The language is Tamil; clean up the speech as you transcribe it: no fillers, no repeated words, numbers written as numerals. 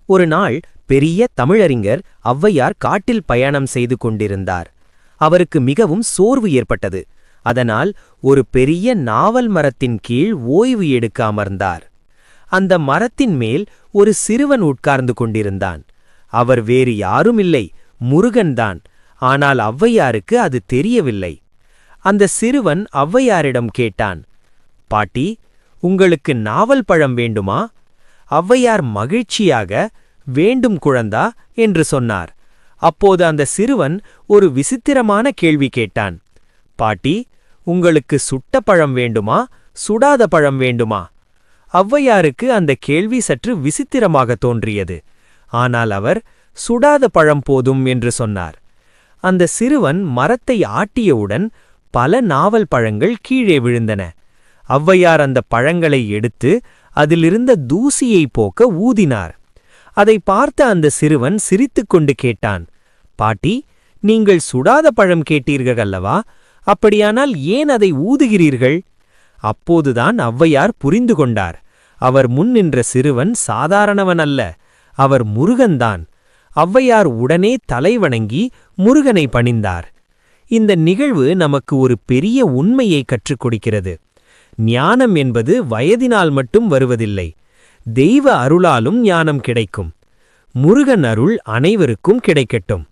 ஒரு நாள் பெரிய தமிழறிஞர் ஔவையார் காட்டில் பயணம் செய்து கொண்டிருந்தார். அவருக்கு மிகவும் சோர்வு ஏற்பட்டது. அதனால் ஒரு பெரிய நாவல் மரத்தின் கீழ் ஓய்வு எடுக்க அமர்ந்தார். அந்த மரத்தின் மேல் ஒரு சிறுவன் உட்கார்ந்து கொண்டிருந்தான். அவர் வேறு யாருமில்லை, முருகன்தான். ஆனால் ஔவையாருக்கு அது தெரியவில்லை. அந்த சிறுவன் ஔவையாரிடம் கேட்டான், பாட்டி, உங்களுக்கு நாவல் பழம் வேண்டுமா? ஔவையார் மகிழ்ச்சியாக, வேண்டும் குழந்தா என்று சொன்னார். அப்போது அந்த சிறுவன் ஒரு விசித்திரமான கேள்வி கேட்டான். பாட்டி, உங்களுக்கு சுட்ட பழம் வேண்டுமா, சுடாத பழம் வேண்டுமா? ஔவையாருக்கு அந்த கேள்வி சற்று விசித்திரமாக தோன்றியது. ஆனால் அவர் சுடாத பழம் போதும் என்று சொன்னார். அந்த சிறுவன் மரத்தை ஆட்டியவுடன் பல நாவல் பழங்கள் கீழே விழுந்தன. ஔவையார் அந்த பழங்களை எடுத்து அதிலிருந்த தூசியை போக்க ஊதினார். அதை பார்த்த அந்த சிறுவன் சிரித்துக்கொண்டு கேட்டான், பாட்டி, நீங்கள் சுடாத பழம் கேட்டீர்கள் அல்லவா? அப்படியானால் ஏன் அதை ஊதுகிறீர்கள்? அப்போதுதான் ஔவையார் புரிந்து கொண்டார். அவர் முன் நின்ற சிறுவன் சாதாரணவன் அல்ல, அவர் முருகன்தான். ஔவையார் உடனே தலைவணங்கி முருகனை பணிந்தார். இந்த நிகழ்வு நமக்கு ஒரு பெரிய உண்மையை கற்றுக் கொடுக்கிறது. ஞானம் என்பது வயதினால் மட்டும் வருவதில்லை, தெய்வ அருளாலும் ஞானம் கிடைக்கும். முருகன் அருள் அனைவருக்கும் கிடைக்கட்டும்.